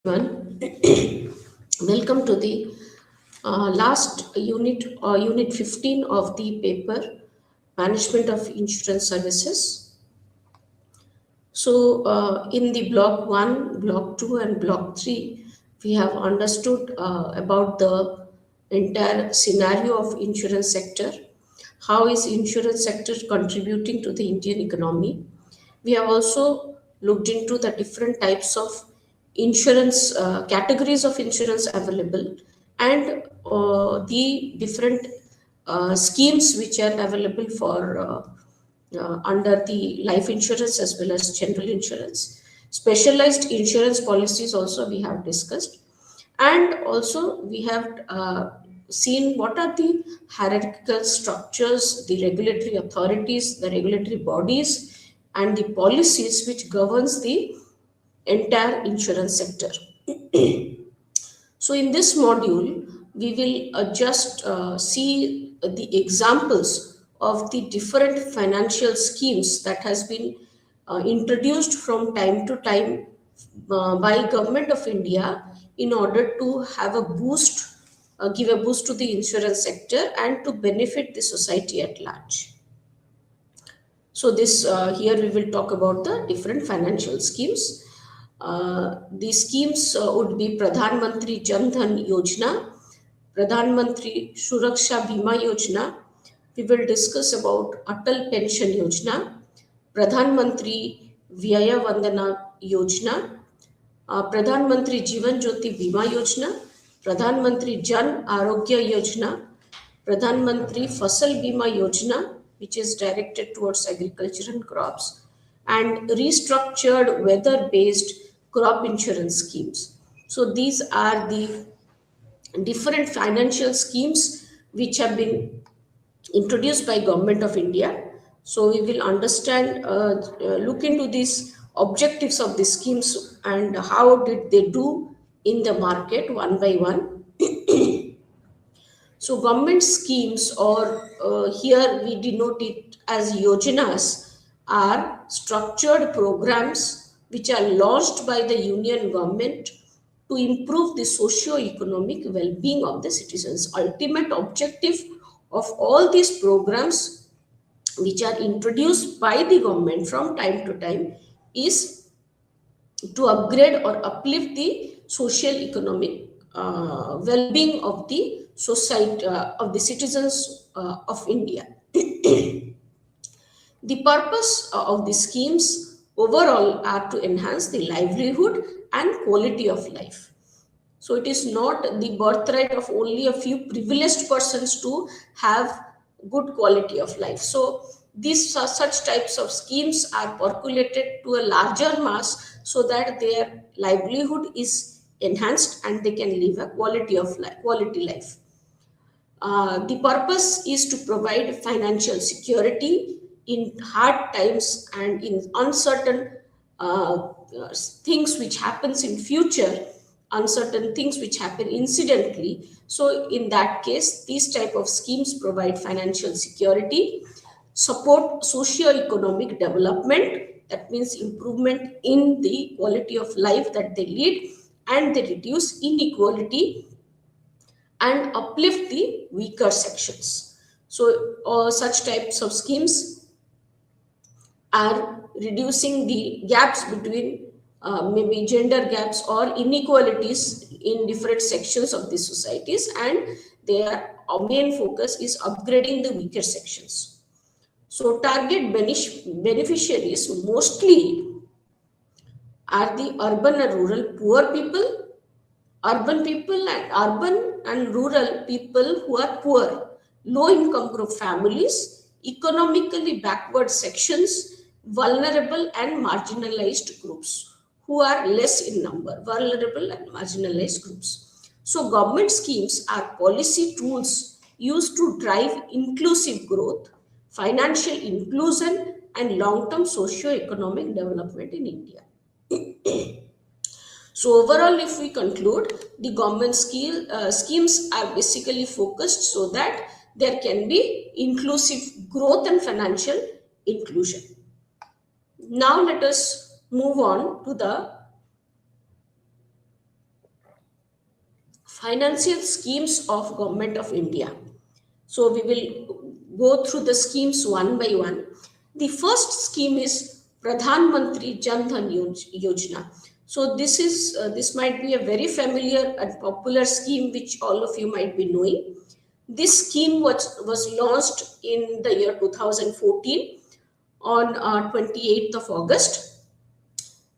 Everyone. Welcome to the last unit 15 of the paper Management of Insurance Services. So, in the block 1, block 2, and block 3, we have understood about the entire scenario of insurance sector. How is insurance sector contributing to the Indian economy? We have also looked into the different types of insurance categories of insurance available, and the different schemes which are available for under the life insurance as well as general insurance. Specialized insurance policies also we have discussed, and also we have seen what are the hierarchical structures, the regulatory authorities, the regulatory bodies, and the policies which governs the entire insurance sector. So in this module, we will just see the examples of the different financial schemes that has been introduced from time to time by Government of India in order to have a boost, give a boost to the insurance sector and to benefit the society at large. So this here we will talk about the different financial schemes. These schemes would be Pradhan Mantri Jan Dhan Yojana, Pradhan Mantri Suraksha Bima Yojana. We will discuss about Atal Pension Yojana, Pradhan Mantri Vyaya Vandana Yojana, Pradhan Mantri Jivan Jyoti Bima Yojana, Pradhan Mantri Jan Arogya Yojana, Pradhan Mantri Fasal Bima Yojana, which is directed towards agriculture and crops, and restructured weather-based crop insurance schemes. So these are the different financial schemes which have been introduced by Government of India. So we will understand, look into these objectives of the schemes and how did they do in the market one by one. So government schemes, or here we denote it as yojanas, are structured programs which are launched by the union government to improve the socio-economic well-being of the citizens. Ultimate objective of all these programs which are introduced by the government from time to time is to upgrade or uplift the social economic well-being of the society, of the citizens of India. The purpose of the schemes overall are to enhance the livelihood and quality of life. So it is not the birthright of only a few privileged persons to have good quality of life. So these such types of schemes are percolated to a larger mass so that their livelihood is enhanced and they can live a quality life. The purpose is to provide financial security in hard times and in uncertain things which happens in future, uncertain things which happen incidentally. So in that case, these type of schemes provide financial security, support socio-economic development, that means improvement in the quality of life that they lead, and they reduce inequality and uplift the weaker sections. So such types of schemes are reducing the gaps between maybe gender gaps or inequalities in different sections of the societies, and their main focus is upgrading the weaker sections. So target beneficiaries mostly are the urban and rural poor people, urban and rural people who are poor, low income group families, economically backward sections, vulnerable and marginalized groups who are less in number, vulnerable and marginalized groups. So government schemes are policy tools used to drive inclusive growth, financial inclusion, and long-term socio-economic development in India. So overall, if we conclude, the government schemes are basically focused so that there can be inclusive growth and financial inclusion. Now let us move on to the financial schemes of Government of India. So we will go through the schemes one by one. The first scheme is Pradhan Mantri Jan Dhan Yojana. So this might be a very familiar and popular scheme which all of you might be knowing. This scheme was launched in the year 2014 on 28th of August.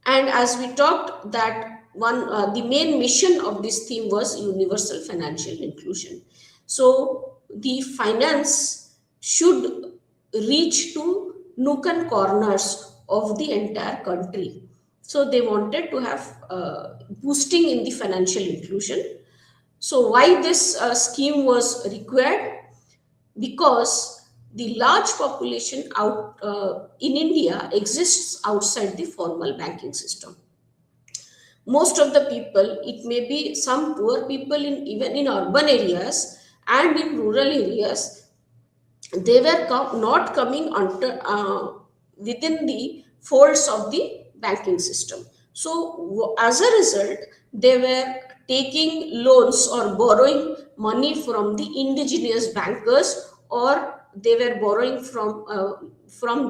And as we talked that the main mission of this theme was universal financial inclusion. So the finance should reach to nook and corners of the entire country. So they wanted to have boosting in the financial inclusion. So why this scheme was required? Because the large population out in India exists outside the formal banking system. Most of the people, it may be some poor people in even in urban areas and in rural areas, they were not coming under within the folds of the banking system. So as a result, they were taking loans or borrowing money from the indigenous bankers, or they were borrowing from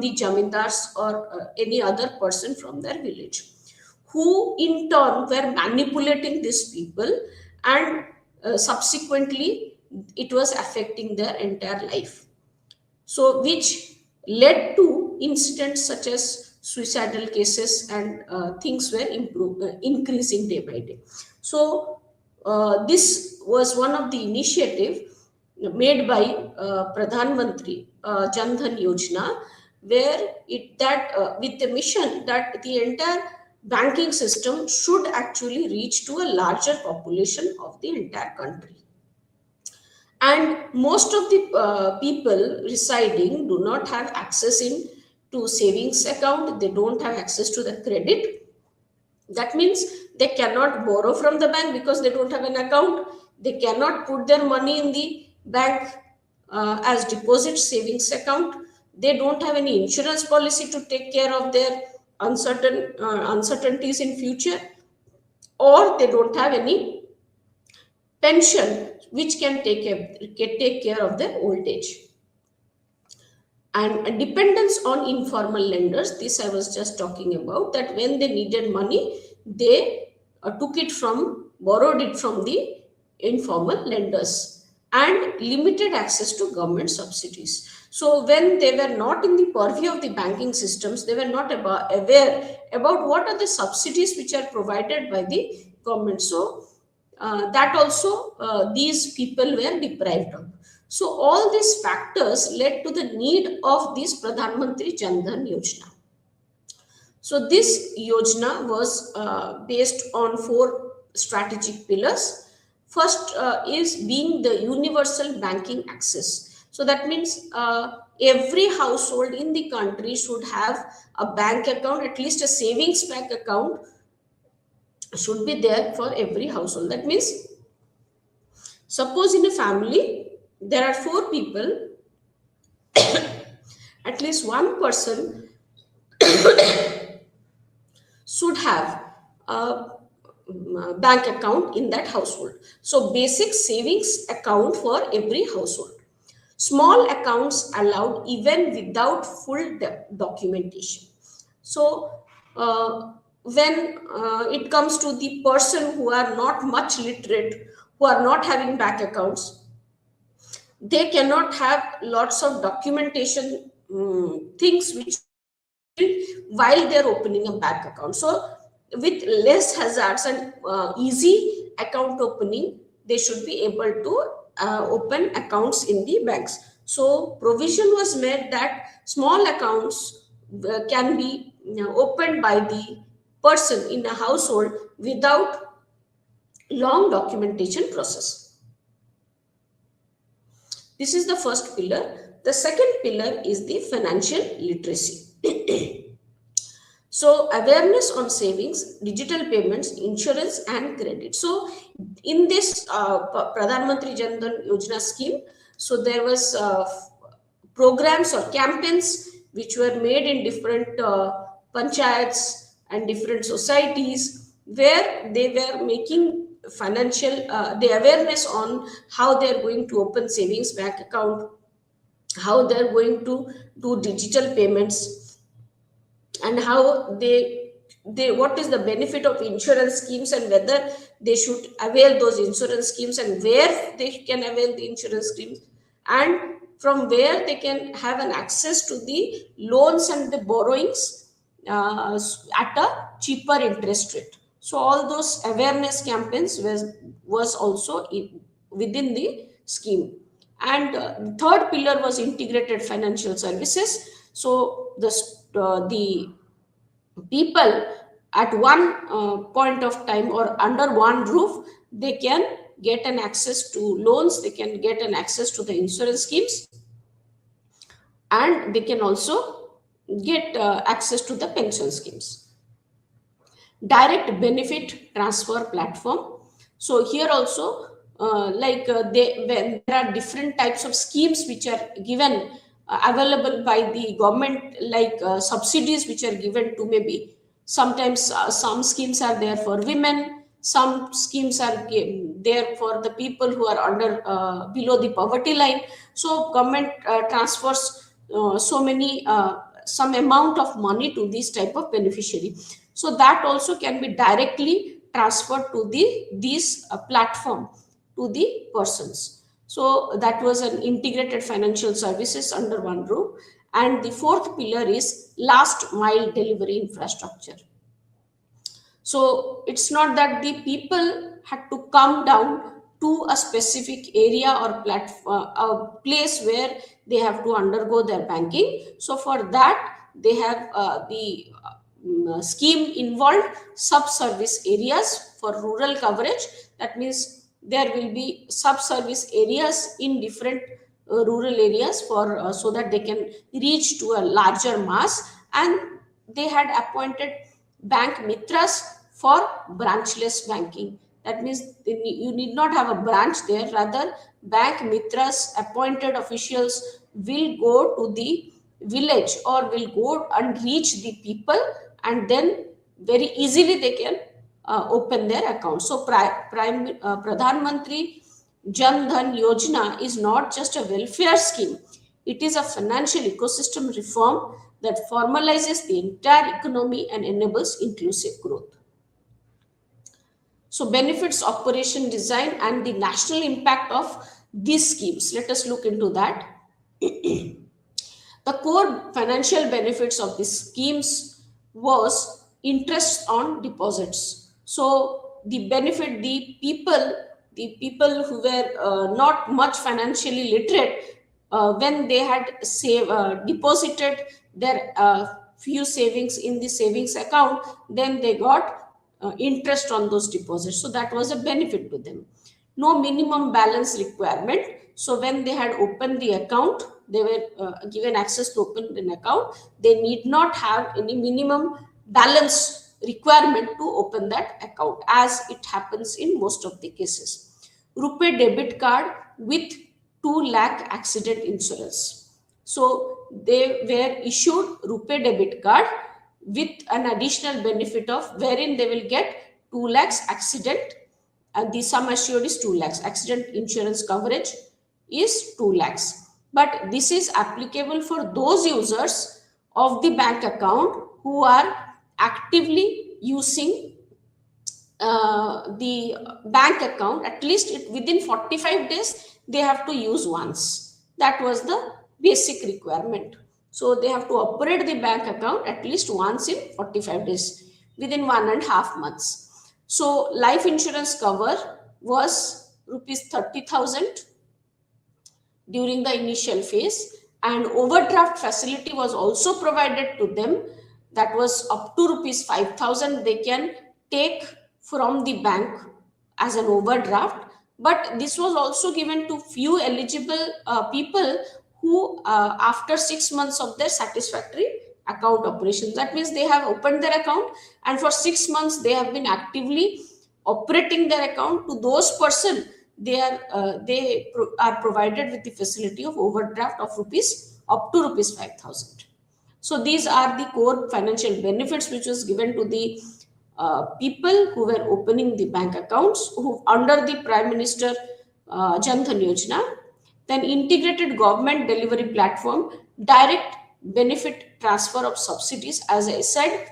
the jamindars or any other person from their village, who in turn were manipulating these people, and subsequently it was affecting their entire life. So which led to incidents such as suicidal cases, and things were increasing day by day. So this was one of the initiative made by Pradhan Mantri Jan Dhan Yojana, where it that with the mission that the entire banking system should actually reach to a larger population of the entire country. And most of the people residing do not have access in to savings account. They don't have access to the credit. That means they cannot borrow from the bank because they don't have an account. They cannot put their money in the bank as deposit savings account. They don't have any insurance policy to take care of their uncertainties in future, or they don't have any pension which can take care of their old age. And a dependence on informal lenders, this I was just talking about, that when they needed money, they borrowed it from the informal lenders, and limited access to government subsidies. So when they were not in the purview of the banking systems, they were not aware about what are the subsidies which are provided by the government. So that also these people were deprived of. So all these factors led to the need of this Pradhan Mantri Jan Dhan Yojana. So this yojana was based on 4 strategic pillars. First is being the universal banking access. So that means every household in the country should have a bank account, at least a savings bank account should be there for every household. That means, suppose in a family there are 4 people, at least one person should have a bank account in that household. So basic savings account for every household. Small accounts allowed even without full documentation. So when it comes to the person who are not much literate, who are not having bank accounts, they cannot have lots of documentation things which while they're opening a bank account. So with less hazards and easy account opening, they should be able to open accounts in the banks. So provision was made that small accounts can be opened by the person in a household without long documentation process. This is the first pillar. The second pillar is the financial literacy. So awareness on savings, digital payments, insurance and credit. So in this Pradhan Mantri Jan Dhan Yojana scheme, so there was programs or campaigns which were made in different panchayats and different societies, where they were making financial the awareness on how they are going to open savings bank account, how they are going to do digital payments, and how they what is the benefit of insurance schemes, and whether they should avail those insurance schemes, and where they can avail the insurance schemes, and from where they can have an access to the loans and the borrowings at a cheaper interest rate. So all those awareness campaigns was also within the scheme. And the third pillar was integrated financial services. So the people at one point of time or under one roof, they can get an access to loans, they can get an access to the insurance schemes, and they can also get access to the pension schemes. Direct benefit transfer platform. So here also when there are different types of schemes which are given available by the government, subsidies which are given to, maybe sometimes some schemes are there for women, some schemes are there for the people who are under below the poverty line. So government transfers so many some amount of money to this type of beneficiary. So that also can be directly transferred to these platform to the persons. So that was an integrated financial services under one roof. And the fourth pillar is last mile delivery infrastructure. So it's not that the people had to come down to a specific area or platform, a place where they have to undergo their banking. So for that, they have the scheme involved sub-service areas for rural coverage. That means there will be sub-service areas in different rural areas for so that they can reach to a larger mass. And they had appointed bank mitras for branchless banking. That means you need not have a branch there, rather bank mitras, appointed officials, will go to the village or will go and reach the people, and then very easily they can open their account. So Pradhan Mantri Jan Dhan Yojana is not just a welfare scheme, it is a financial ecosystem reform that formalizes the entire economy and enables inclusive growth. So benefits, operation, design, and the national impact of these schemes. Let us look into that. The core financial benefits of these schemes was interest on deposits. So the benefit, the people who were not much financially literate, when they had deposited their few savings in the savings account, then they got interest on those deposits. So that was a benefit to them. No minimum balance requirement. So when they had opened the account, they were given access to open an account. They need not have any minimum balance requirement to open that account, as it happens in most of the cases. Rupee debit card with 2 lakh accident insurance. So they were issued Rupee debit card with an additional benefit of wherein they will get 2 lakhs accident, and the sum assured is 2 lakhs. Accident insurance coverage is 2 lakhs. But this is applicable for those users of the bank account who are actively using the bank account. At least within 45 days, they have to use once. That was the basic requirement. So they have to operate the bank account at least once in 45 days, within 1.5 months. So life insurance cover was rupees 30,000 during the initial phase, and overdraft facility was also provided to them. That was up to rupees 5,000 they can take from the bank as an overdraft. But this was also given to few eligible people who after 6 months of their satisfactory account operations. That means they have opened their account and for 6 months they have been actively operating their account. To those person, they are provided with the facility of overdraft of rupees up to rupees 5,000. So these are the core financial benefits which was given to the people who were opening the bank accounts who under the Prime Minister Jan Dhan Yojana, then integrated government delivery platform, direct benefit transfer of subsidies, as I said,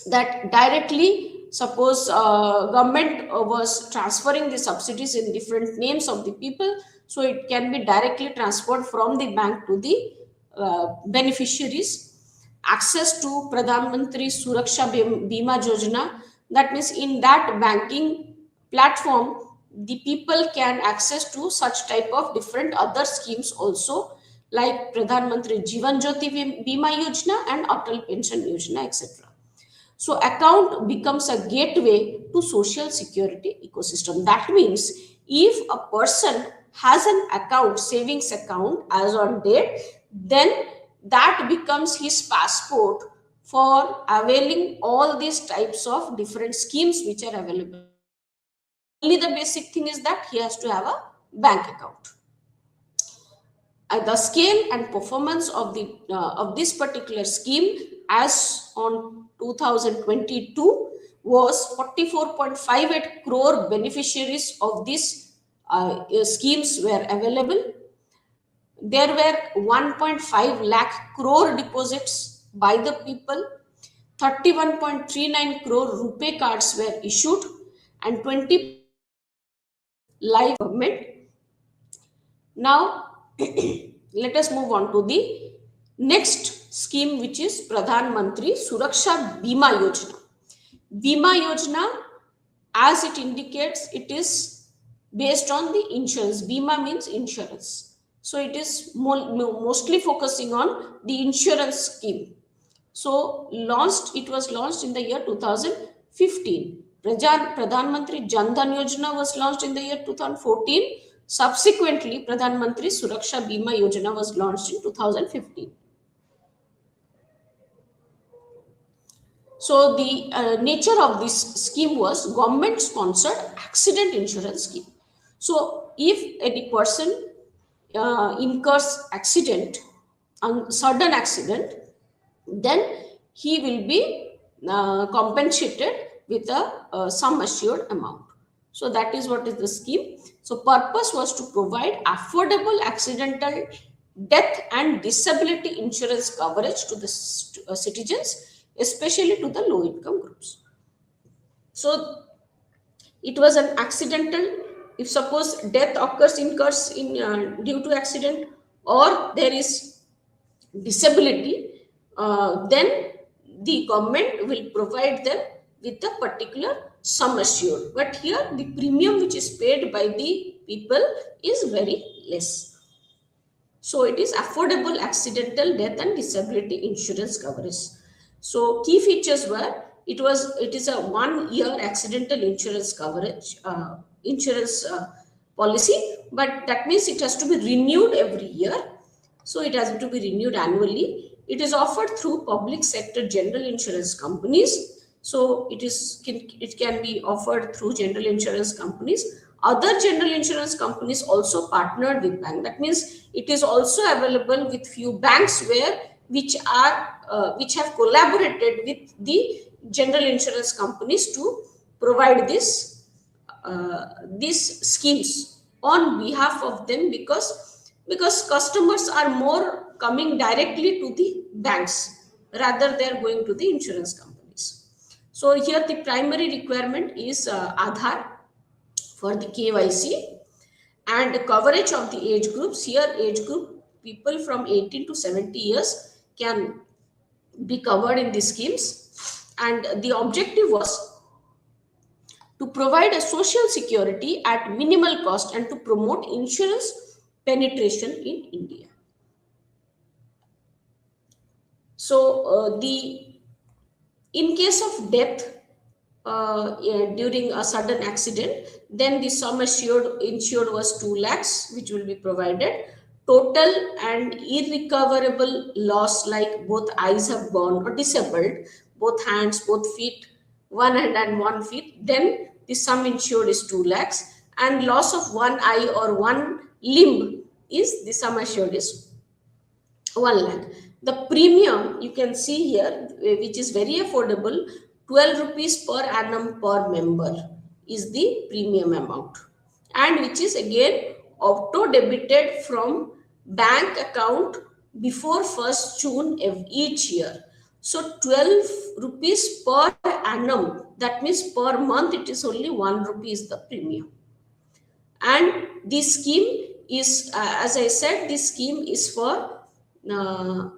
that directly suppose government was transferring the subsidies in different names of the people, so it can be directly transferred from the bank to the beneficiaries. Access to Pradhan Mantri Suraksha Bima Yojana, that means in that banking platform the people can access to such type of different other schemes also, like Pradhan Mantri Jivan Jyoti Bima Yojana and Atal Pension Yojana, etc. So account becomes a gateway to social security ecosystem. That means if a person has an account, savings account as on date, then that becomes his passport for availing all these types of different schemes which are available. Only the basic thing is that he has to have a bank account. The scale and performance of this particular scheme as on 2022 was 44.58 crore beneficiaries of these schemes were available. There were 1.5 lakh crore deposits by the people, 31.39 crore rupee cards were issued, and 20 live government. Now, let us move on to the next scheme, which is Pradhan Mantri Suraksha Bima Yojana. Bima Yojana, as it indicates, it is based on the insurance. Bima means insurance. So it is mostly focusing on the insurance scheme. So it was launched in the year 2015. Pradhan Mantri Jan Dhan Yojana was launched in the year 2014. Subsequently, Pradhan Mantri Suraksha Bima Yojana was launched in 2015. So the nature of this scheme was government sponsored accident insurance scheme. So if any person incurs accident, sudden accident, then he will be compensated with a sum assured amount. So that is what is the scheme. So purpose was to provide affordable accidental death and disability insurance coverage to the citizens, especially to the low income groups. So it was an accidental, if suppose death occurs in due to accident, or there is disability, then the government will provide them with a particular sum assured. But here the premium which is paid by the people is very less. So it is affordable accidental death and disability insurance coverage. So key features were it is a 1 year accidental insurance coverage policy, but that means it has to be renewed every year. So it has to be renewed annually. It is offered through public sector general insurance companies. So it can be offered through general insurance companies. Other general insurance companies also partnered with bank. That means it is also available with few banks which have collaborated with the general insurance companies to provide these schemes on behalf of them, because customers are more coming directly to the banks rather they are going to the insurance companies. So here the primary requirement is Aadhaar for the KYC, and the coverage of the age groups. Here age group people from 18 to 70 years can be covered in these schemes, and the objective was to provide a social security at minimal cost and to promote insurance penetration in India. So in case of death during a sudden accident, then the sum insured was 2 lakhs, which will be provided. Total and irrecoverable loss, like both eyes have gone or disabled, both hands, both feet, one hand and one feet, then the sum insured is 2 lakhs, and loss of one eye or one limb is the sum assured is 1 lakh. The premium you can see here, which is very affordable, 12 rupees per annum per member is the premium amount, and which is again auto debited from bank account before 1st June each year. So 12 rupees per annum, that means per month it is only 1 rupee is the premium. And this scheme is, as I said, this scheme is for uh,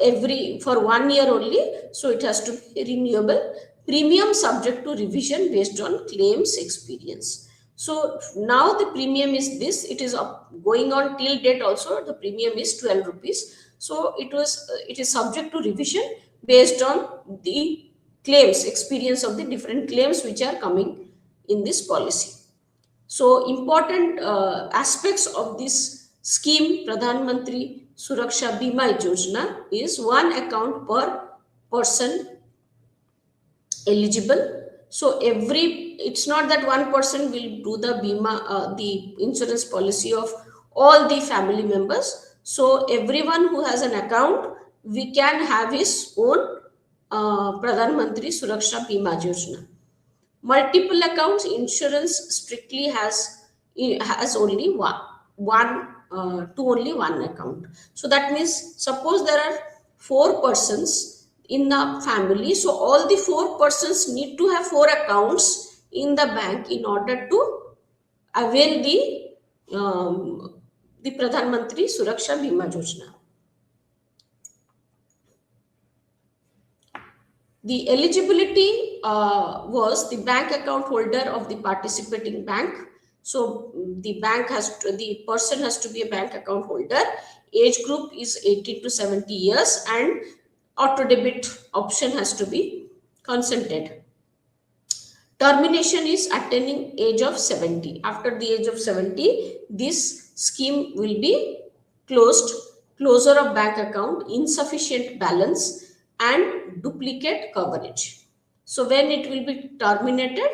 every for 1 year only, so it has to be renewable. Premium subject to revision based on claims experience. So now the premium is this, it is going on till date also, the premium is 12 rupees. So it is subject to revision based on the claims experience of the different claims which are coming in this policy. So important aspects of this scheme, Pradhan Mantri Suraksha Bima Yojana, is one account per person eligible. So it's not that one person will do the bima, the insurance policy of all the family members. So everyone who has an account, we can have his own Pradhan Mantri Suraksha Bima Yojana. Multiple accounts insurance strictly has only one to only one account. So that means, suppose there are four persons in the family, so all the four persons need to have four accounts in the bank in order to avail the Pradhan Mantri Suraksha Bima Yojana. The eligibility was the bank account holder of the participating bank. So the person has to be a bank account holder. Age group is 18 to 70 years, and auto debit option has to be consented. Termination is attaining age of 70. After the age of 70, this scheme will be closed. Closure of bank account, insufficient balance, and duplicate coverage. So when it will be terminated,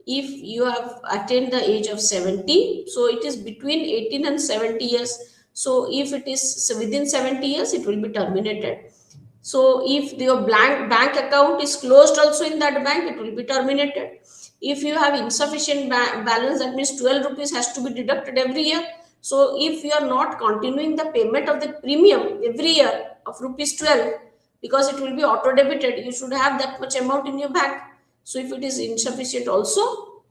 if you have attained the age of 70, so it is between 18 and 70 years. So if it is within 70 years, it will be terminated. So if your bank account is closed also in that bank, it will be terminated. If you have insufficient balance, that means 12 rupees has to be deducted every year. So if you are not continuing the payment of the premium every year of rupees 12, because it will be auto debited, you should have that much amount in your bank. So if it is insufficient also,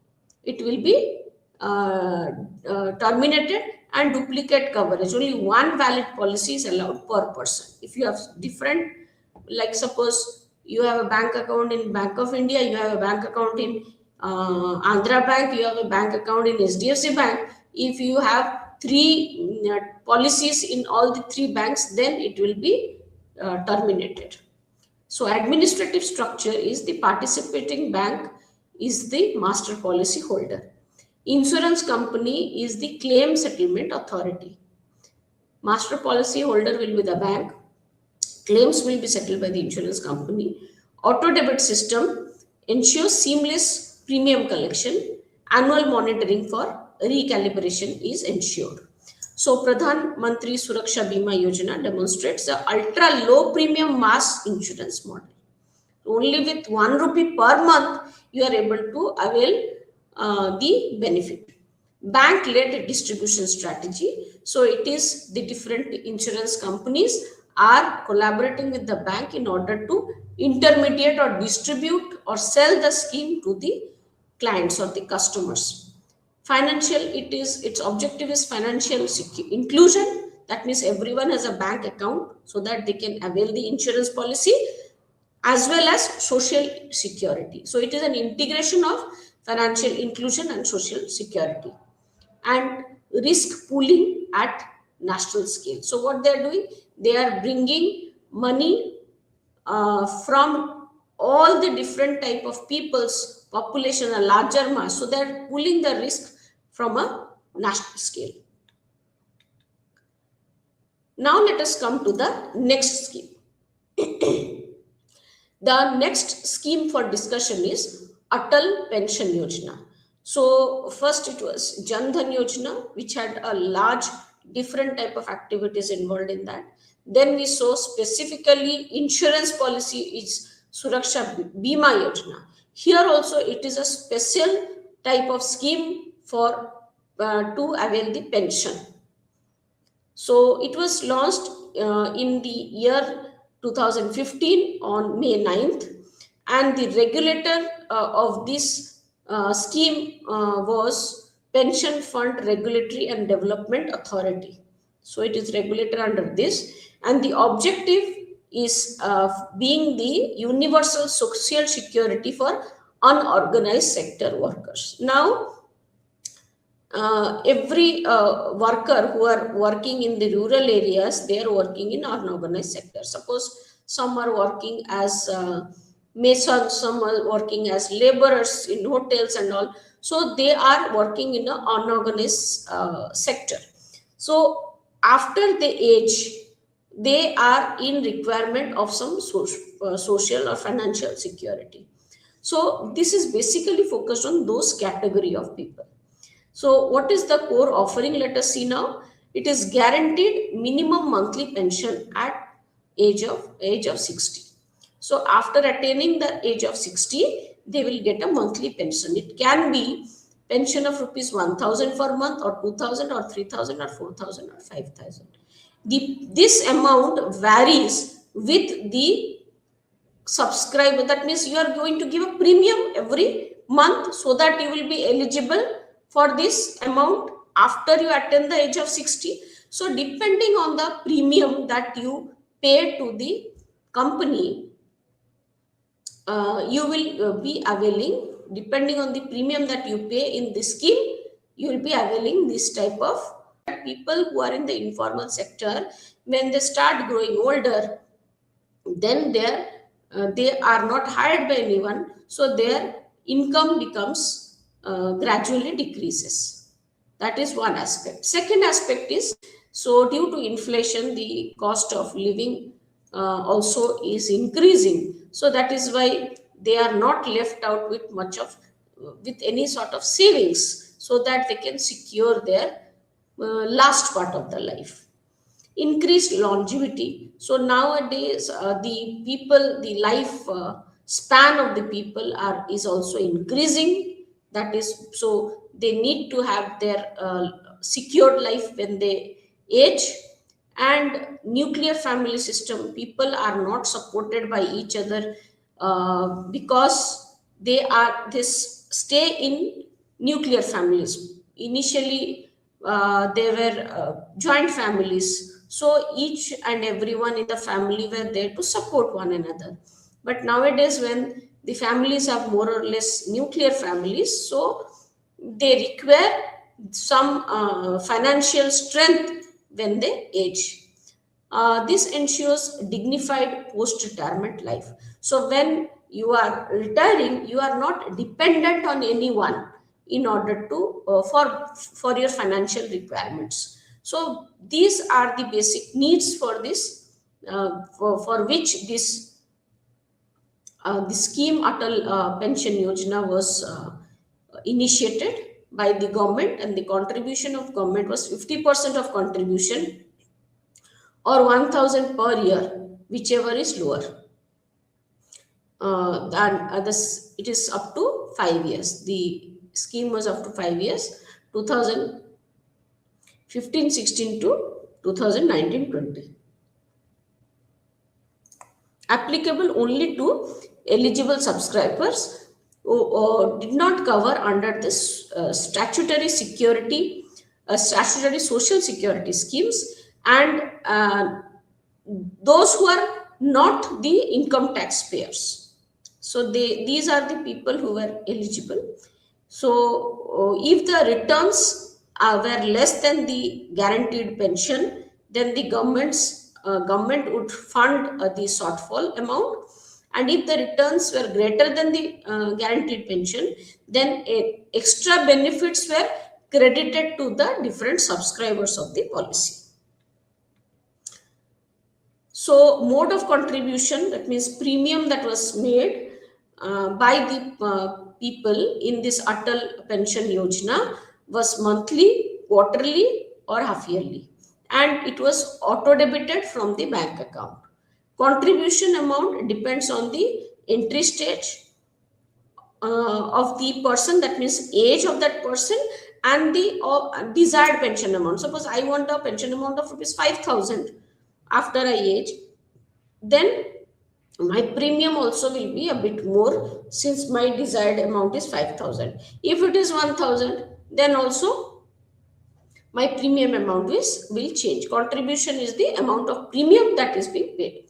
it will be terminated, and duplicate coverage. Only one valid policy is allowed per person. If you have different, like suppose you have a bank account in Bank of India, you have a bank account in Andhra Bank, you have a bank account in SDFC Bank. If you have three policies in all the three banks, then it will be terminated. So administrative structure is the participating bank is the master policy holder. Insurance company is the claim settlement authority. Master policy holder will be the bank. Claims will be settled by the insurance company. Auto debit system ensures seamless premium collection. Annual monitoring for recalibration is ensured. So Pradhan Mantri Suraksha Bima Yojana demonstrates the ultra low premium mass insurance model. Only with 1 rupee per month, you are able to avail the benefit. Bank-led distribution strategy. So it is the different insurance companies are collaborating with the bank in order to intermediate or distribute or sell the scheme to the clients or the customers. Financial, its objective is financial inclusion. That means everyone has a bank account so that they can avail the insurance policy, as well as social security. So it is an integration of financial inclusion and social security, and risk pooling at national scale. So what they are doing, they are bringing money from all the different type of people's population, a larger mass. So they are pooling the risk from a national scale. Now let us come to the next scheme. The next scheme for discussion is Atal Pension Yojana. So first it was Jan Dhan Yojana, which had a large different type of activities involved in that. Then we saw specifically insurance policy is Suraksha Bima Yojana. Here also it is a special type of scheme for to avail the pension. So it was launched in the year 2015 on May 9th, and the regulator of this scheme was Pension Fund Regulatory and Development Authority. So it is regulated under this, and the objective is being the universal social security for unorganized sector workers. Now, every worker who are working in the rural areas, they are working in unorganized sector. Suppose some are working as masons, some are working as laborers in hotels and all, so they are working in an unorganized sector. So after the age, they are in requirement of some social or financial security. So this is basically focused on those category of people. So what is the core offering? Let us see now. It is guaranteed minimum monthly pension at age of 60. So after attaining the age of 60, they will get a monthly pension. It can be pension of rupees 1000 per month, or 2000 or 3000 or 4000 or 5000. This amount varies with the subscriber. That means you are going to give a premium every month, so that you will be eligible for this amount after you attain the age of 60. So depending on the premium that you pay to the company, you will be availing, depending on the premium that you pay in this scheme, you will be availing this type of people who are in the informal sector. When they start growing older, then they are not hired by anyone, so their income becomes gradually decreases. That is one aspect. Second aspect is, so due to inflation, the cost of living also is increasing. So that is why they are not left out with any sort of savings, so that they can secure their last part of the life. Increased longevity. So nowadays, the life span of the people is also increasing. That is, so they need to have their secured life when they age. And nuclear family system, people are not supported by each other because they stay in nuclear families. Initially, they were joint families, so each and everyone in the family were there to support one another. But nowadays, when the families are more or less nuclear families, so they require some financial strength when they age. This ensures dignified post-retirement life. So when you are retiring, you are not dependent on anyone in order to for your financial requirements. So these are the basic needs for this, for which the scheme Atal Pension Yojana was initiated by the government, and the contribution of government was 50% of contribution, or 1000 per year, whichever is lower. It is up to 5 years. The scheme was up to 5 years, 2015-16 to 2019-20. Applicable only to eligible subscribers who did not cover under this statutory social security schemes, and those who are not the income taxpayers. So these are the people who were eligible. So if the returns were less than the guaranteed pension, then the government would fund the shortfall amount. And if the returns were greater than the guaranteed pension, then extra benefits were credited to the different subscribers of the policy. So mode of contribution, that means premium that was made by the people in this Atal Pension Yojana was monthly, quarterly, or half yearly, and it was auto debited from the bank account. Contribution amount depends on the entry stage of the person, that means age of that person, and the desired pension amount. Suppose I want a pension amount of rupees 5,000 after I age, then my premium also will be a bit more, since my desired amount is 5,000. If it is 1,000, then also my premium amount will change. Contribution is the amount of premium that is being paid.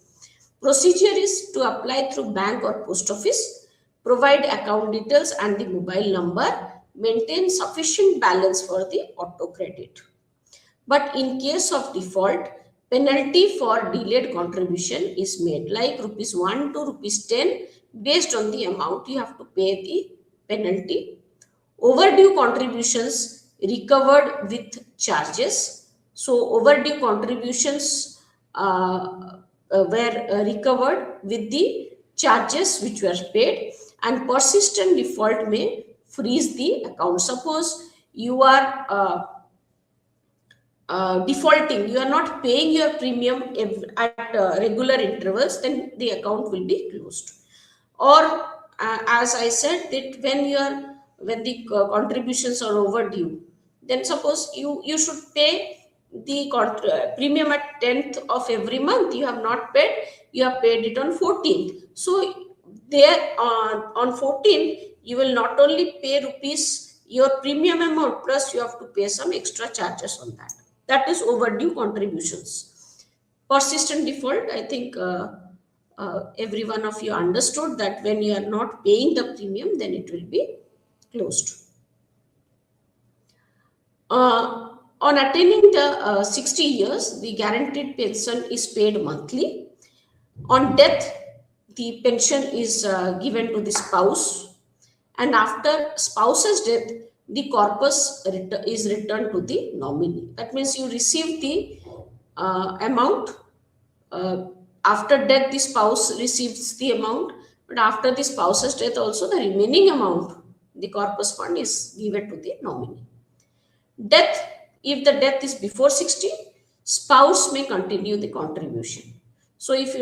Procedure is to apply through bank or post office, provide account details and the mobile number, maintain sufficient balance for the auto credit. But in case of default, penalty for delayed contribution is made, like rupees 1 to rupees 10. Based on the amount, you have to pay the penalty. Overdue contributions recovered with charges. So overdue contributions were recovered with the charges which were paid, and persistent default may freeze the account. Suppose you are defaulting, you are not paying your premium at regular intervals, then the account will be closed. Or as I said, that when the contributions are overdue, then suppose you should pay the premium at 10th of every month. You have not paid, you have paid it on 14th. So there on 14th, you will not only pay rupees your premium amount, plus you have to pay some extra charges on that. That is overdue contributions. Persistent default, I think every one of you understood that when you are not paying the premium, then it will be closed. On attaining the 60 years, the guaranteed pension is paid monthly. On death, the pension is given to the spouse, and after spouse's death, the corpus is returned to the nominee. That means you receive the amount. After death, the spouse receives the amount, but after the spouse's death also, the remaining amount, the corpus fund, is given to the nominee. Death, if the death is before 60, spouse may continue the contribution. So if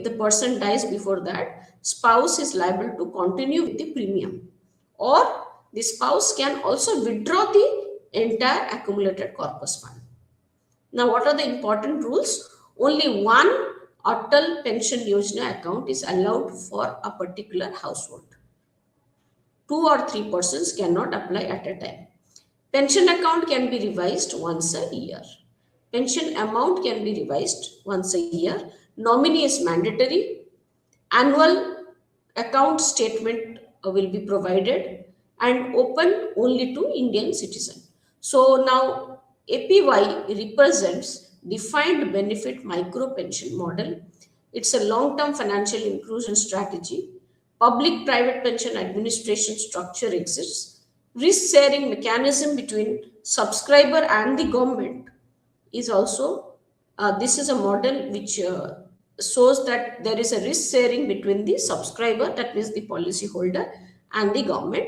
the person dies before that, spouse is liable to continue with the premium, or the spouse can also withdraw the entire accumulated corpus fund. Now, what are the important rules? Only one Atal Pension Yojana account is allowed for a particular household. 2 or 3 persons cannot apply at a time. Pension account can be revised once a year. Pension amount can be revised once a year. Nominee is mandatory. Annual account statement will be provided and open only to Indian citizen. So now APY represents defined benefit micro pension model. It's a long-term financial inclusion strategy. Public-private pension administration structure exists. Risk-sharing mechanism between subscriber and the government is also, this is a model which shows that there is a risk sharing between the subscriber, that means the policy holder, and the government.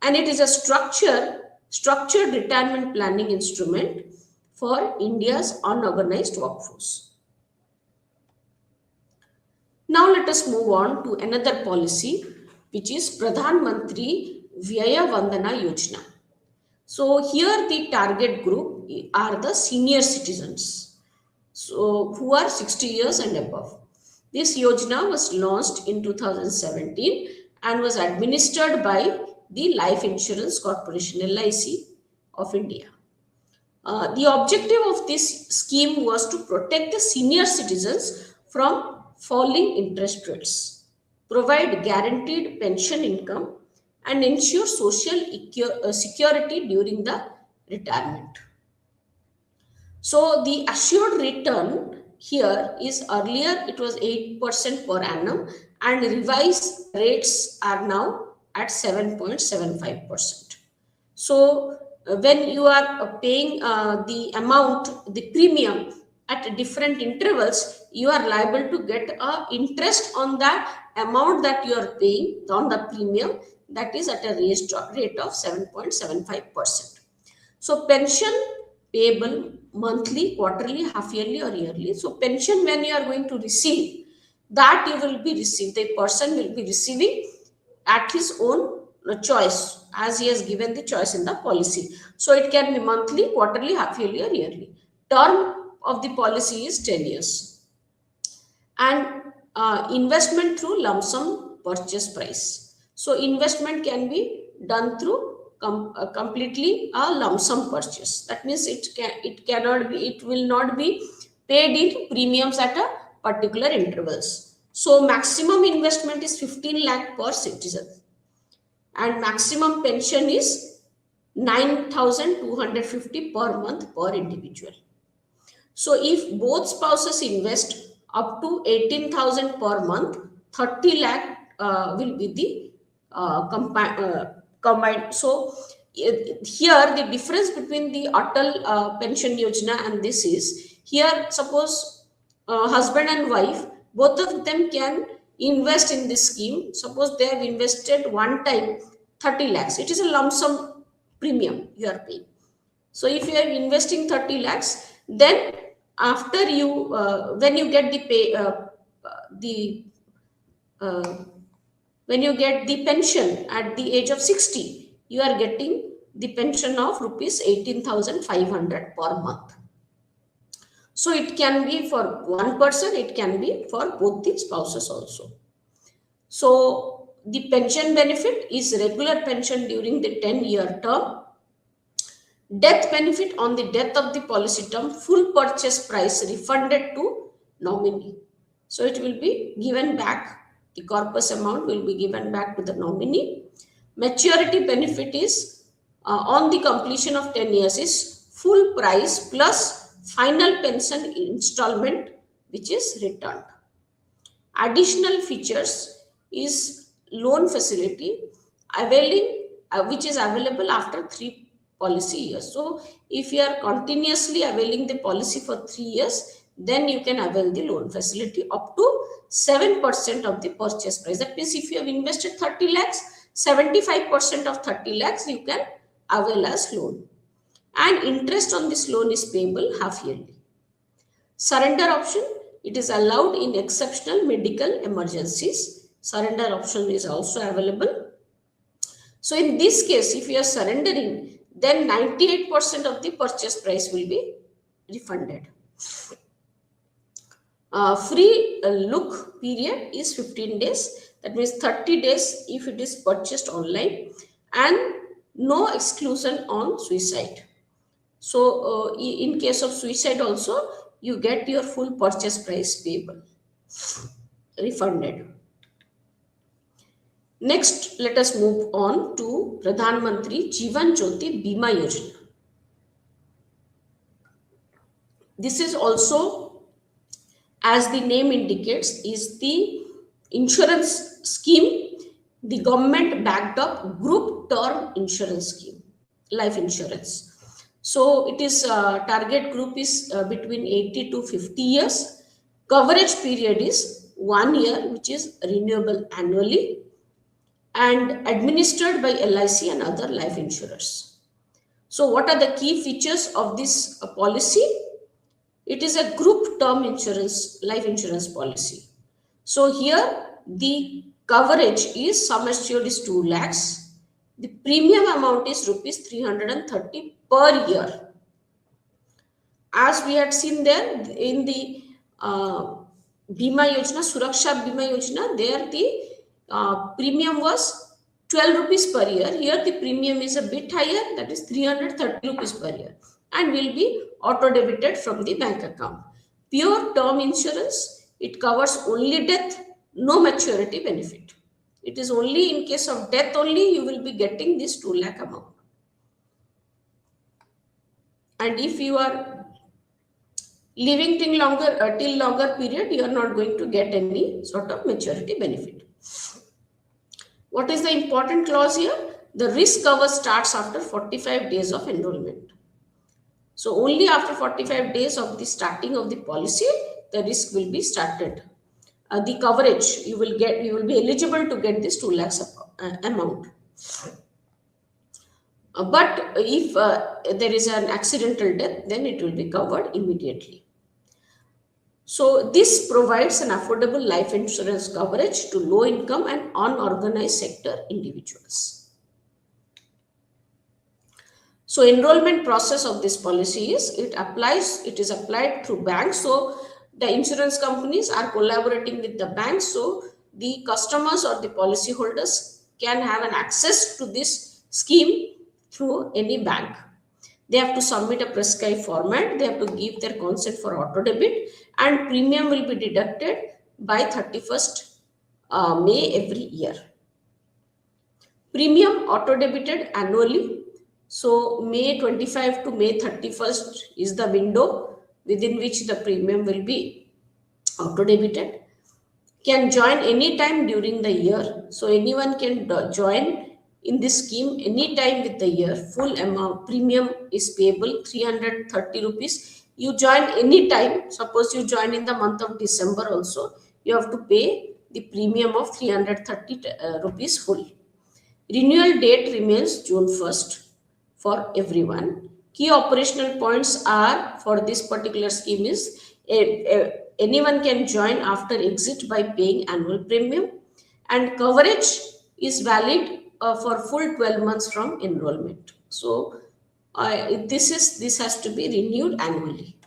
And it is a structured retirement planning instrument for India's unorganized workforce. Now let us move on to another policy, which is Pradhan Mantri Vyaya Vandana Yojana. So here the target group are the senior citizens, so who are 60 years and above. This Yojana was launched in 2017 and was administered by the Life Insurance Corporation (LIC) of India. The objective of this scheme was to protect the senior citizens from falling interest rates, provide guaranteed pension income, and ensure social security during the retirement. So the assured return here is, earlier it was 8% per annum, and revised rates are now at 7.75%. So when you are paying the amount, the premium at different intervals, you are liable to get interest on that amount that you are paying on the premium, that is at a rate of 7.75%. So pension payable monthly, quarterly, half yearly, or yearly. So pension, when you are going to receive, that you will be received, the person will be receiving at his own choice, as he has given the choice in the policy. So it can be monthly, quarterly, half yearly, or yearly. Term of the policy is 10 years. And investment through lump sum purchase price. So investment can be done through completely a lump sum purchase. That means it will not be paid in premiums at a particular intervals. So maximum investment is 15 lakh per citizen, and maximum pension is 9,250 per month per individual. So if both spouses invest up to 18,000 per month, 30 lakh will be the combined. So here the difference between the Atal pension yojana and this is, here suppose husband and wife, both of them can invest in this scheme. Suppose they have invested one time 30 lakhs. It is a lump sum premium you are paying. So if you are investing 30 lakhs, then after you when you get the pay the when you get the pension at the age of 60, you are getting the pension of rupees 18,500 per month. So it can be for one person, it can be for both the spouses also. So the pension benefit is regular pension during the 10-year term. Death benefit on the death of the policy term, full purchase price refunded to nominee. So it will be given back, the corpus amount will be given back to the nominee. Maturity benefit is on the completion of 10 years is full price plus final pension installment which is returned. Additional features is loan facility availing which is available after 3 policy years. So if you are continuously availing the policy for 3 years, then you can avail the loan facility up to 7% of the purchase price. That means if you have invested 30 lakhs, 75% of 30 lakhs you can avail as loan. And interest on this loan is payable half yearly. Surrender option, it is allowed in exceptional medical emergencies. Surrender option is also available. So in this case, if you are surrendering, then 98% of the purchase price will be refunded. Free look period is 15 days. That means 30 days if it is purchased online, and no exclusion on suicide. So in case of suicide also, you get your full purchase price payable, refunded. Next, let us move on to Pradhan Mantri Jeevan Jyoti Bima Yojana. This is also, as the name indicates, is the insurance scheme, the government backed up group term insurance scheme, life insurance. So it is target group is between 80 to 50 years. Coverage period is 1 year, which is renewable annually, and administered by LIC and other life insurers. So what are the key features of this policy? It is a group term insurance, life insurance policy. So here the coverage is sum assured is 2 lakhs. The premium amount is rupees 330 per year. As we had seen there in the Bima Yojana, Suraksha Bima Yojana, there the premium was 12 rupees per year. Here the premium is a bit higher, that is 330 rupees per year, and will be auto debited from the bank account. Pure term insurance, it covers only death, no maturity benefit. It is only in case of death only you will be getting this 2 lakh amount. And if you are living till longer period, you are not going to get any sort of maturity benefit. What is the important clause here? The risk cover starts after 45 days of enrollment. So only after 45 days of the starting of the policy, the risk will be started. The coverage you will be eligible to get this 2 lakhs amount. But if there is an accidental death, then it will be covered immediately. So this provides an affordable life insurance coverage to low income and unorganized sector individuals. So enrollment process of this policy is it is applied through banks. So the insurance companies are collaborating with the banks. So the customers or the policyholders can have an access to this scheme through any bank. They have to submit a prescribed format. They have to give their consent for auto debit, and premium will be deducted by 31st May every year. Premium auto debited annually. So May 25 to May 31st is the window within which the premium will be auto debited. Can join anytime during the year. So anyone can join in this scheme anytime with the year. Full amount premium is payable 330 rupees. You join anytime. Suppose you join in the month of December also, you have to pay the premium of 330 rupees full. Renewal date remains June 1st for everyone. Key operational points are for this particular scheme is anyone can join after exit by paying annual premium, and coverage is valid for full 12 months from enrollment. So this has to be renewed annually.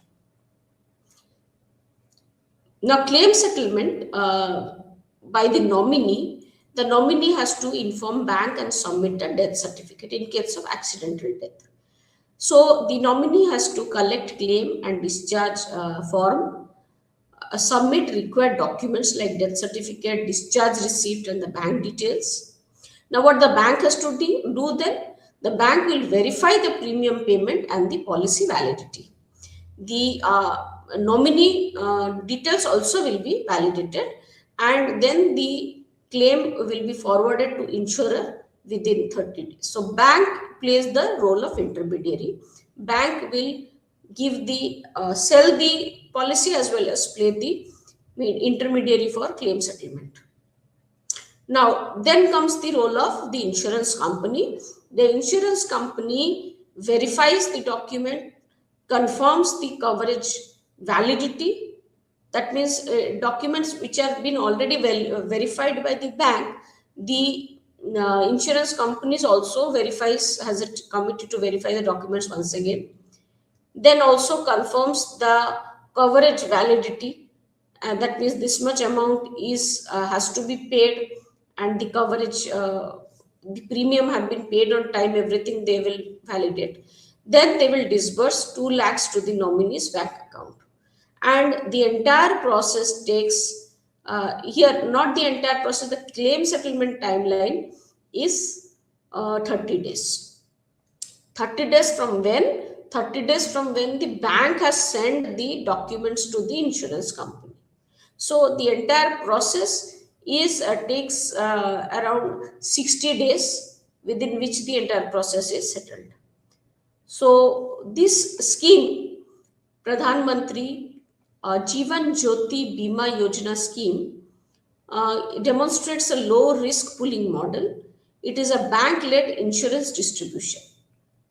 Now, claim settlement by the nominee has to inform bank and submit a death certificate in case of accidental death. So the nominee has to collect claim and discharge form, submit required documents like death certificate, discharge receipt, and the bank details. Now, what the bank has to do then? The bank will verify the premium payment and the policy validity. The nominee details also will be validated, and then the claim will be forwarded to insurer within 30 days. So bank plays the role of intermediary. Bank will give the sell the policy as well as play the intermediary for claim settlement. Now, then comes the role of the insurance company. The insurance company verifies the document, confirms the coverage validity. That means documents which have been already verified by the bank, the insurance companies also has a committee to verify the documents once again. Then also confirms the coverage validity, and that means this much amount is has to be paid, and the coverage the premium have been paid on time, everything they will validate. Then they will disburse 2 lakhs to the nominee's bank account, and the entire process takes here not the entire process, the claim settlement timeline is 30 days. 30 days from when? 30 days from when the bank has sent the documents to the insurance company. So the entire process is takes around 60 days within which the entire process is settled. So this scheme, Pradhan Mantri Jeevan Jyoti Bima Yojana scheme, demonstrates a low risk pooling model. It is a bank led insurance distribution.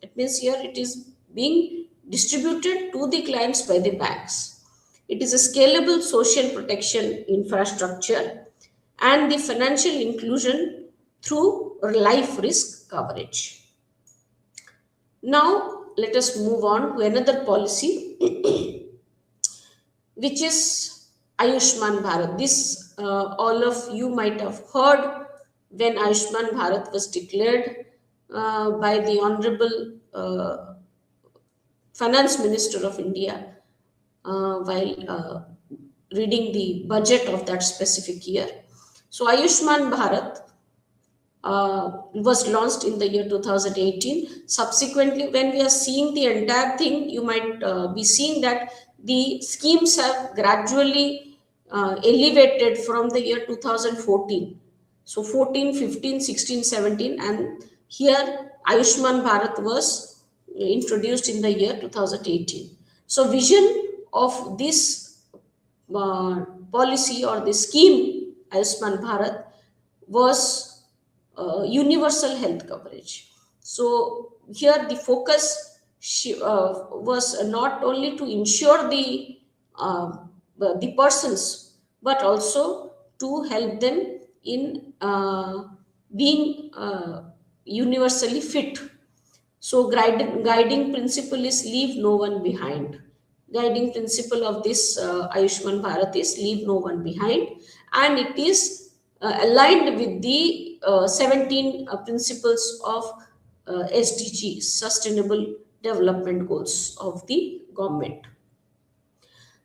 That means here it is being distributed to the clients by the banks. It is a scalable social protection infrastructure and the financial inclusion through life risk coverage. Now, let us move on to another policy, which is Ayushman Bharat. This all of you might have heard when Ayushman Bharat was declared by the Honorable Finance Minister of India while reading the budget of that specific year. So Ayushman Bharat was launched in the year 2018. Subsequently, when we are seeing the entire thing, you might be seeing that the schemes have gradually elevated from the year 2014. So 14, 15, 16, 17, and here Ayushman Bharat was introduced in the year 2018. So vision of this policy or the scheme Ayushman Bharat was universal health coverage. So here the focus was not only to ensure the the persons, but also to help them in being universally fit. So, guiding principle is leave no one behind. Guiding principle of this Ayushman Bharat is leave no one behind, and it is aligned with the 17 principles of SDG, Sustainable Development Goals of the government.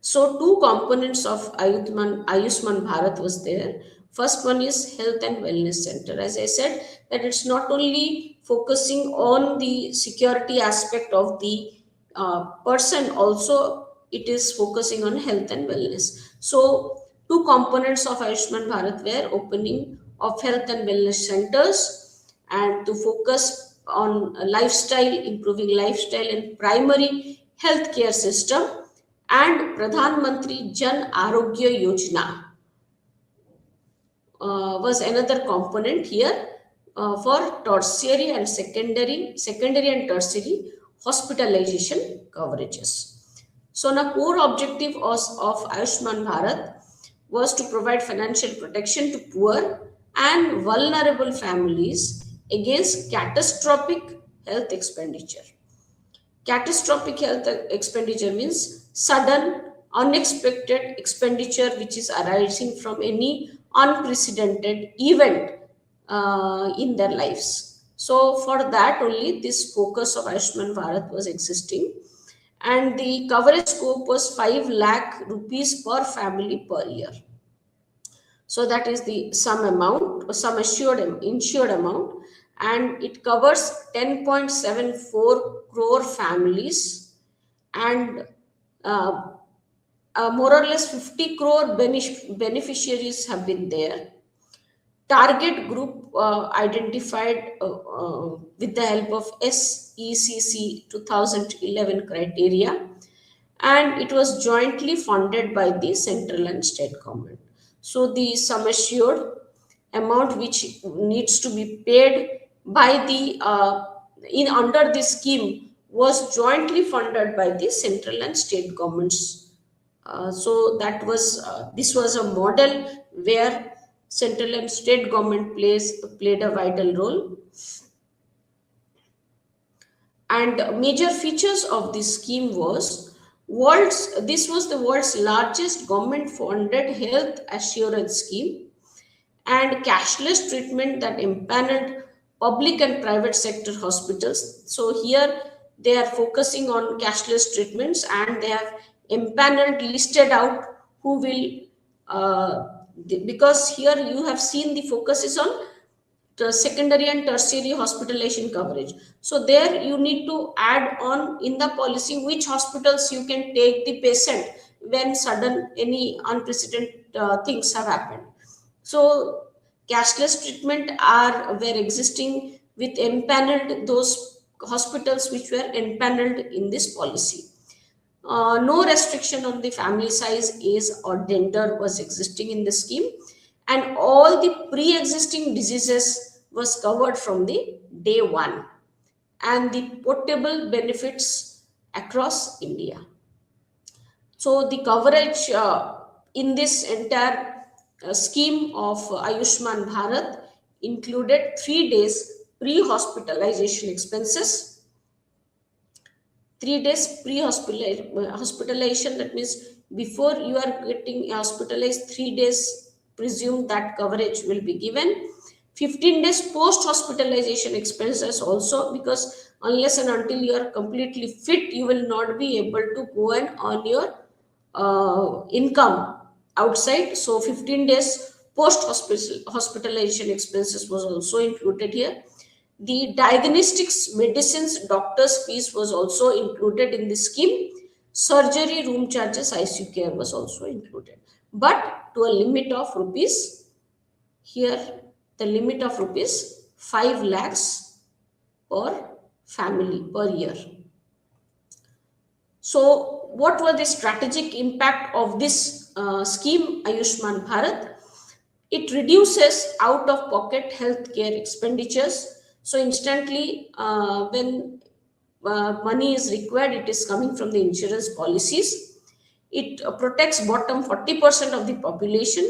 So two components of Ayushman Bharat was there. First one is health and wellness center. As I said, that it's not only focusing on the security aspect of the person, also it is focusing on health and wellness. So two components of Ayushman Bharat were opening of health and wellness centers and to focus on lifestyle, improving lifestyle and primary healthcare system, and Pradhan Mantri Jan Arogya Yojana was another component here for tertiary and secondary and tertiary hospitalization coverages. So, now core objective of Ayushman Bharat was to provide financial protection to poor and vulnerable families against catastrophic health expenditure. Catastrophic health expenditure means sudden, unexpected expenditure which is arising from any unprecedented event in their lives. So, for that only this focus of Ayushman Bharat was existing, and the coverage scope was 5 lakh rupees per family per year. So that is the sum amount, sum insured amount, and it covers 10.74 crore families, and uh, more or less 50 crore beneficiaries have been there. Target group identified with the help of SECC 2011 criteria, and it was jointly funded by the central and state government. So the sum assured amount which needs to be paid by the in under this scheme was jointly funded by the central and state governments. So that was this was a model where central and state government played a vital role. And major features of this scheme was this was the world's largest government funded health assurance scheme and cashless treatment that empaneled public and private sector hospitals. So here they are focusing on cashless treatments, and they have empaneled, listed out who will because here you have seen the focus is on the secondary and tertiary hospitalization coverage. So there you need to add on in the policy which hospitals you can take the patient when sudden any unprecedented things have happened. So cashless treatment were existing with empaneled those hospitals which were empaneled in this policy. No restriction on the family size, age, or gender was existing in the scheme, and all the pre-existing diseases was covered from the day one, and the portable benefits across India. So the coverage in this entire scheme of Ayushman Bharat included 3 days pre-hospitalization expenses, 3 days pre-hospitalization, that means before you are getting hospitalized, 3 days presume that coverage will be given. 15 days post hospitalization expenses also, because unless and until you are completely fit you will not be able to go and earn your income outside. So 15 days post hospitalization expenses was also included here. The diagnostics, medicines, doctors' fees was also included in the scheme. Surgery, room charges, ICU care was also included, but to a limit of rupees. Here, the limit of rupees 5 lakhs per family per year. So, what were the strategic impact of this scheme, Ayushman Bharat? It reduces out-of-pocket healthcare expenditures. So instantly, when money is required, it is coming from the insurance policies. It protects bottom 40% of the population.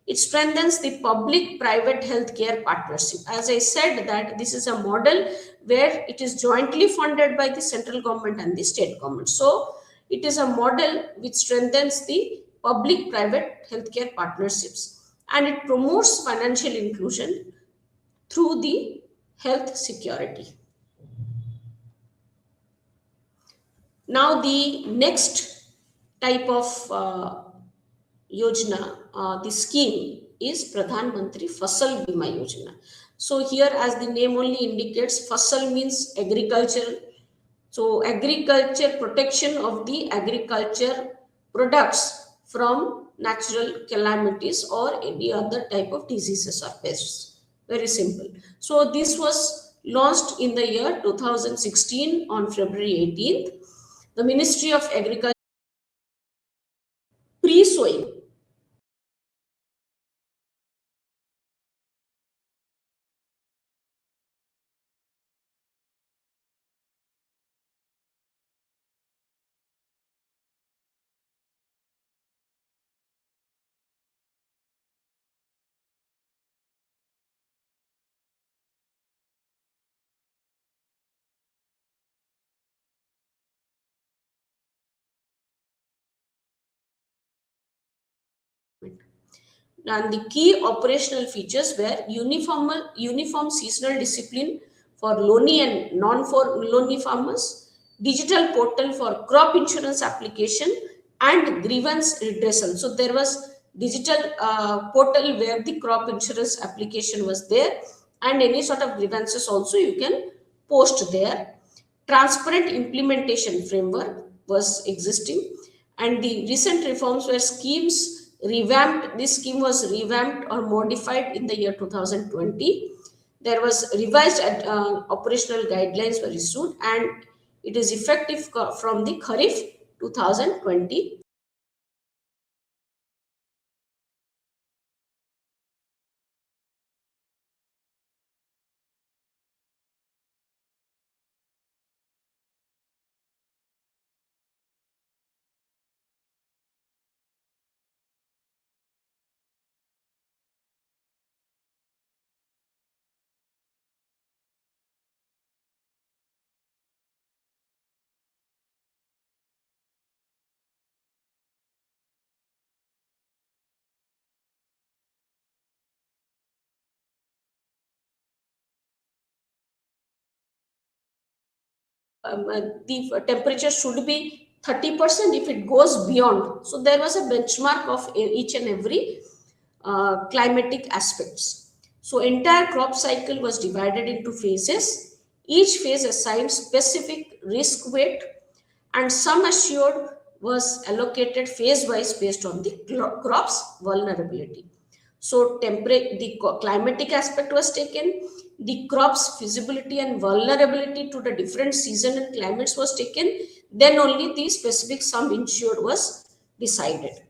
It strengthens the public-private healthcare partnership. As I said, that this is a model where it is jointly funded by the central government and the state government. So it is a model which strengthens the public-private healthcare partnerships, and it promotes financial inclusion through the health security. Now the next type of Yojana, the scheme is Pradhan Mantri Fasal Bima Yojana. So here, as the name only indicates, Fasal means agriculture. So agriculture, protection of the agriculture products from natural calamities or any other type of diseases or pests. Very simple. So this was launched in the year 2016 on February 18th. The Ministry of Agriculture pre-sowing. And the key operational features were uniform seasonal discipline for loany and non-loany farmers, digital portal for crop insurance application, and grievance redressal. So there was digital portal where the crop insurance application was there, and any sort of grievances also you can post there. Transparent implementation framework was existing, and the recent reforms were schemes revamped. This scheme was revamped or modified in the year 2020. There was revised operational guidelines were issued, and it is effective from the Kharif 2020. The temperature should be 30% if it goes beyond. So there was a benchmark of each and every climatic aspects. So entire crop cycle was divided into phases. Each phase assigned specific risk weight, and sum assured was allocated phase wise based on the crop's vulnerability. So climatic aspect was taken, the crop's feasibility and vulnerability to the different season and climates was taken, then only the specific sum insured was decided.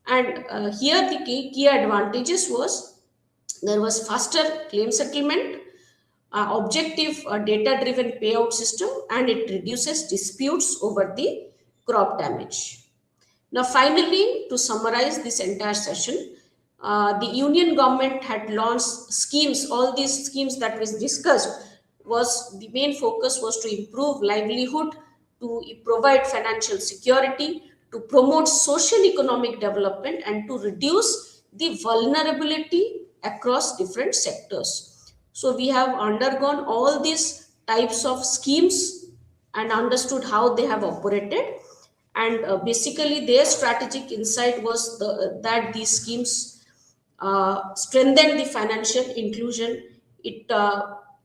And here the key advantages was there was faster claim settlement, objective data driven payout system, and it reduces disputes over the crop damage. Now, finally, to summarize this entire session, the union government had launched schemes. All these schemes that was discussed was the main focus was to improve livelihood, to provide financial security, to promote social economic development, and to reduce the vulnerability across different sectors. So we have undergone all these types of schemes and understood how they have operated, and basically their strategic insight was that these schemes strengthen the financial inclusion. It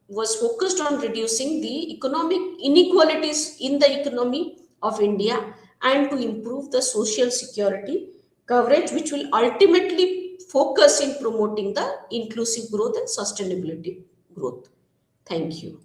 was focused on reducing the economic inequalities in the economy of India and to improve the social security coverage, which will ultimately focus in promoting the inclusive growth and sustainability growth. Thank you.